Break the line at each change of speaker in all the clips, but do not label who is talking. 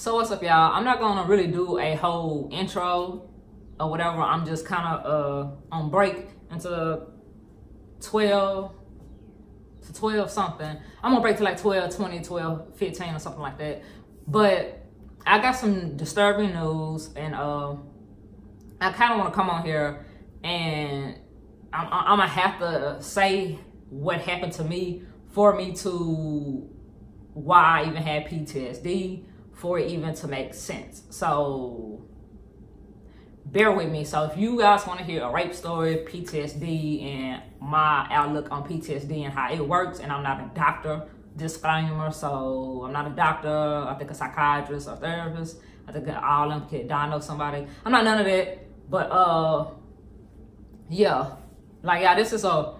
So what's up, y'all? I'm not gonna really do a whole intro or whatever. I'm just kind of on break until 12 something. I'm gonna break to like 12, 20, 12, 15 or something like that. But I got some disturbing news, and I kind of want to come on here and I'm gonna have to say what happened to me for me to why I even had PTSD, for it even to make sense. So bear with me. So if you guys want to hear a rape story, PTSD, and my outlook on PTSD and how it works, and I'm not a doctor, disclaimer. So I'm not a doctor. I think a psychiatrist or therapist. I think all of them can diagnose somebody. I'm not none of that. But yeah, like, yeah, this is a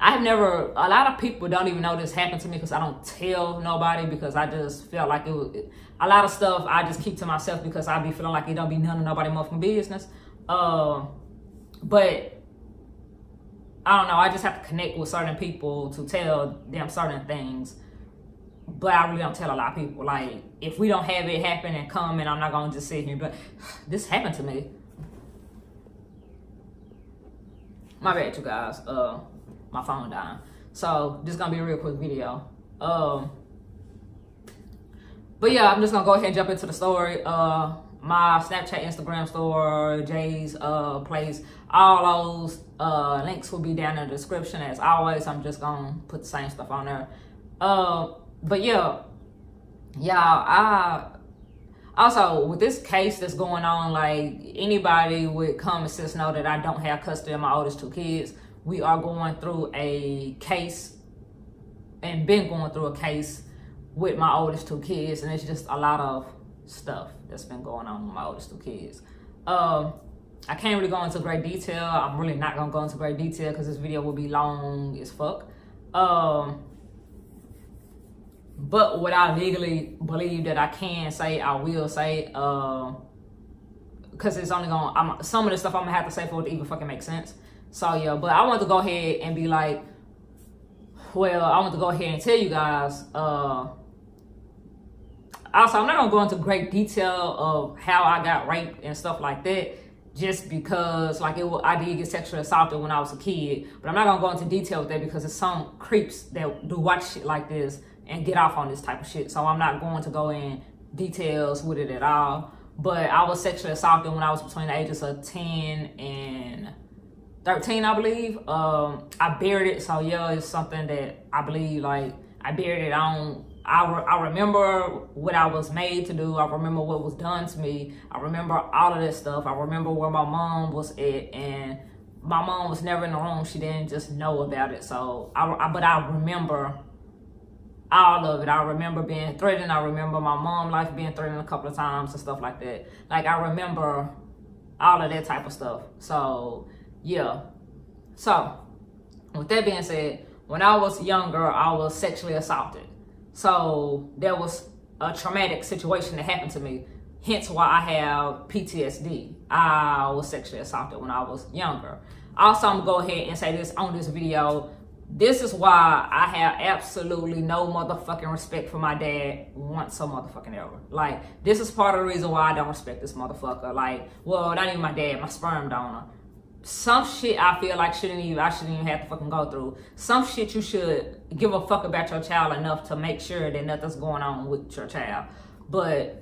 lot of people don't even know this happened to me because I don't tell nobody, because I just felt like it was a lot of stuff I just keep to myself because I be feeling like it don't be none of nobody motherfucking business. But I don't know, I just have to connect with certain people to tell them certain things. But I really don't tell a lot of people. Like, if we don't have it happen and come, and I'm not gonna just sit here and be like, this happened to me. My bad, you guys. My phone died. So this is gonna be a real quick video. But yeah, I'm just gonna go ahead and jump into the story. My Snapchat, Instagram store, Jay's place, all those links will be down in the description as always. I'm just gonna put the same stuff on there. But yeah, I also, with this case that's going on, like, anybody with common sense know that I don't have custody of my oldest two kids. We are going through a case, and been going through a case with my oldest two kids, and it's just a lot of stuff that's been going on with my oldest two kids. I can't really go into great detail. I'm really not gonna go into great detail because this video will be long as fuck. But what I legally believe that I can say, I will say, because it's only gonna, some of the stuff I'm gonna have to say for it to even fucking make sense. So yeah, but I want to go ahead and be like, well, I want to go ahead and tell you guys, also, I'm not gonna go into great detail of how I got raped and stuff like that, just because, like, I did get sexually assaulted when I was a kid, but I'm not gonna go into detail with that because there's some creeps that do watch shit like this and get off on this type of shit. So I'm not going to go in details with it at all. But I was sexually assaulted when I was between the ages of 10 and 13, I believe. I buried it. So yeah, it's something that I believe, like, I buried it on. I remember what I was made to do. I remember what was done to me. I remember all of this stuff. I remember where my mom was at, and my mom was never in the room. She didn't just know about it. So but I remember all of it. I remember being threatened. I remember my mom's life being threatened a couple of times and stuff like that. Like, I remember all of that type of stuff. So yeah. So with that being said, when I was younger, I was sexually assaulted. So there was a traumatic situation that happened to me, hence why I have PTSD. I was sexually assaulted when I was younger. Also, I'm gonna go ahead and say this on this video. This is why I have absolutely no motherfucking respect for my dad once a motherfucking ever. Like, this is part of the reason why I don't respect this motherfucker. Like, well, not even my dad, my sperm donor. Some shit I feel like I shouldn't even have to fucking go through. Some shit you should give a fuck about your child enough to make sure that nothing's going on with your child. But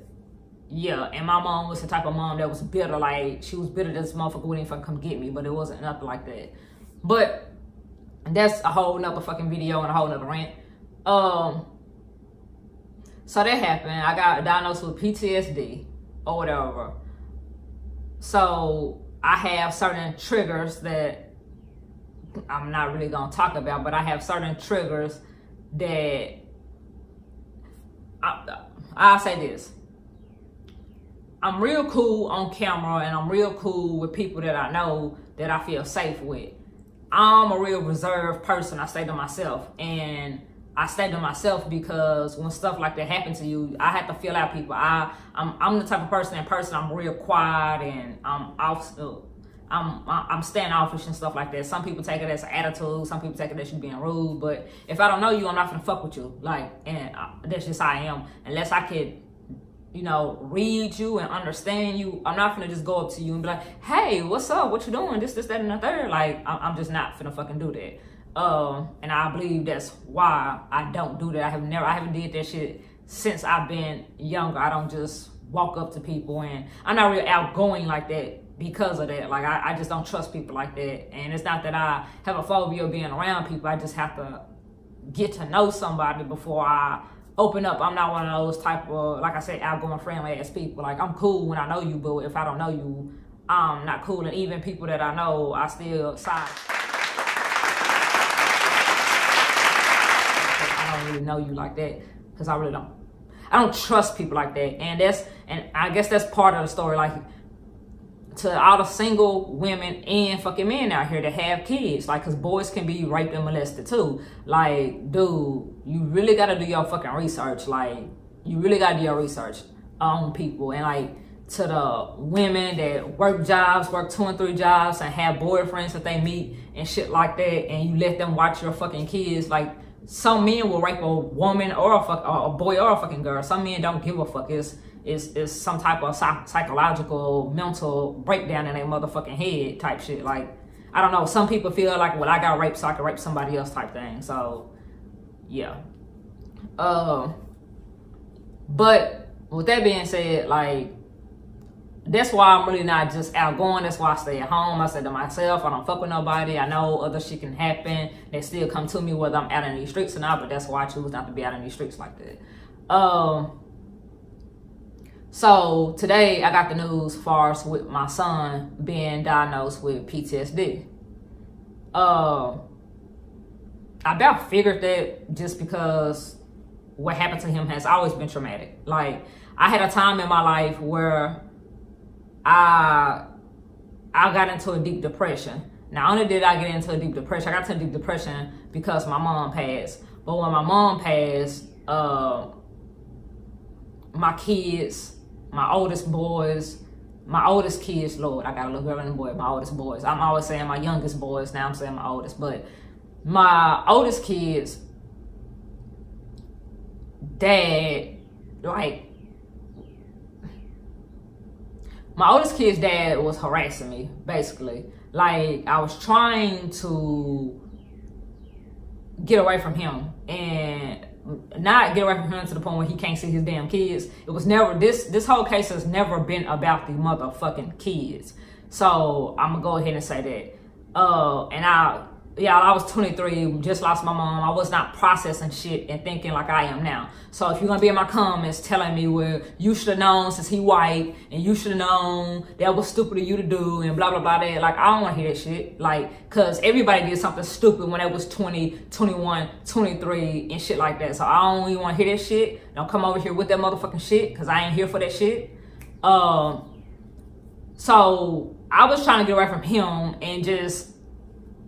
yeah, and my mom was the type of mom that was bitter. Like, she was bitter that this motherfucker wouldn't even come get me, but it wasn't nothing like that. But that's a whole nother fucking video and a whole nother rant. So that happened. I got diagnosed with PTSD or whatever. So I have certain triggers that I'm not really gonna talk about, but I have certain triggers that I'll say this. I'm real cool on camera, and I'm real cool with people that I know that I feel safe with. I'm a real reserved person. I stay to myself, and I stay to myself because when stuff like that happens to you, I have to feel out people. I'm the type of person I'm real quiet, and I'm standoffish and stuff like that. Some people take it as an attitude. Some people take it as you being rude. But if I don't know you, I'm not gonna fuck with you. Like, and that's just how I am. Unless I could you know, read you and understand you. I'm not finna just go up to you and be like, hey, what's up? What you doing? This, that, and the third. Like, I'm just not finna fucking do that. And I believe that's why I don't do that. I haven't did that shit since I've been younger. I don't just walk up to people, and I'm not real outgoing like that because of that. Like, I just don't trust people like that. And it's not that I have a phobia of being around people. I just have to get to know somebody before I open up. I'm not one of those type of, like I said, outgoing, friendly ass people. Like, I'm cool when I know you, but if I don't know you, I'm not cool. And even people that I know, I still side. I don't really know you like that because I don't trust people like that. And I guess that's part of the story. Like, to all the single women and fucking men out here that have kids, like, because boys can be raped and molested too. Like, dude, you really got to do your fucking research. Like, you really got to do your research on people. And like, to the women that work 2 and 3 jobs and have boyfriends that they meet and shit like that, and you let them watch your fucking kids. Like, some men will rape a woman or a boy or a fucking girl. Some men don't give a fuck. It's some type of psychological, mental breakdown in their motherfucking head type shit. Like, I don't know. Some people feel like, well, I got raped so I can rape somebody else type thing. So, yeah. But with that being said, like, that's why I'm really not just outgoing. That's why I stay at home. I said to myself, I don't fuck with nobody. I know other shit can happen. They still come to me whether I'm out in these streets or not, but that's why I choose not to be out in these streets like that. So today I got the news far as with my son being diagnosed with PTSD. I about figured that just because what happened to him has always been traumatic. Like, I had a time in my life where I got into a deep depression. Not only did I get into a deep depression, I got into a deep depression because my mom passed. But when my mom passed, my kids, my oldest kids, Lord, I got a little girl and a boy, my oldest boys. I'm always saying my youngest boys, now I'm saying my oldest, but my oldest kids' dad, like, my oldest kid's dad was harassing me, basically. Like, I was trying to get away from him and not get away from him to the point where he can't see his damn kids. It was never, this whole case has never been about the motherfucking kids. So I'm gonna go ahead and say that. And I was 23, just lost my mom. I was not processing shit and thinking like I am now. So if you're gonna be in my comments telling me, well, you should have known since he white, and you should have known that was stupid of you to do, and blah, blah, blah, that, like, I don't wanna hear that shit. Like, cause everybody did something stupid when they was 20, 21, 23, and shit like that. So I don't even wanna hear that shit. Don't come over here with that motherfucking shit, cause I ain't here for that shit. So I was trying to get away from him and just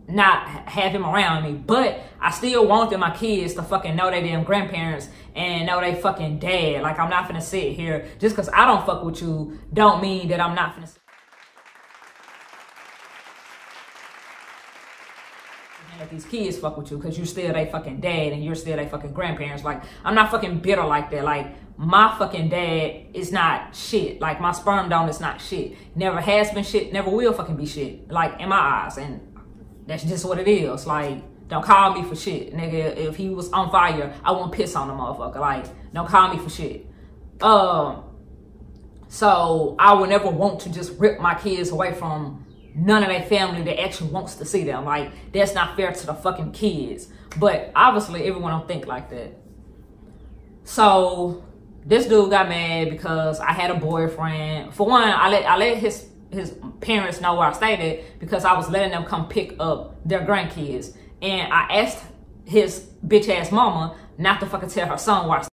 not have him around me, but I still wanted my kids to fucking know they damn grandparents and know they fucking dad. Like, I'm not finna sit here just because I don't fuck with you don't mean that I'm not finna sit and let these kids fuck with you because you still they fucking dad and you're still they fucking grandparents. Like, I'm not fucking bitter like that. Like, my fucking dad is not shit. Like, my sperm donor is not shit. Never has been shit, never will fucking be shit, like, in my eyes. And that's just what it is. Like, don't call me for shit, nigga. If he was on fire, I won't piss on the motherfucker. Like, don't call me for shit. So I would never want to just rip my kids away from none of their family that actually wants to see them. Like, that's not fair to the fucking kids. But obviously everyone don't think like that. So this dude got mad because I had a boyfriend. For one, I let his parents know where I stayed at because I was letting them come pick up their grandkids. And I asked his bitch ass mama not to fucking tell her son where I stayed.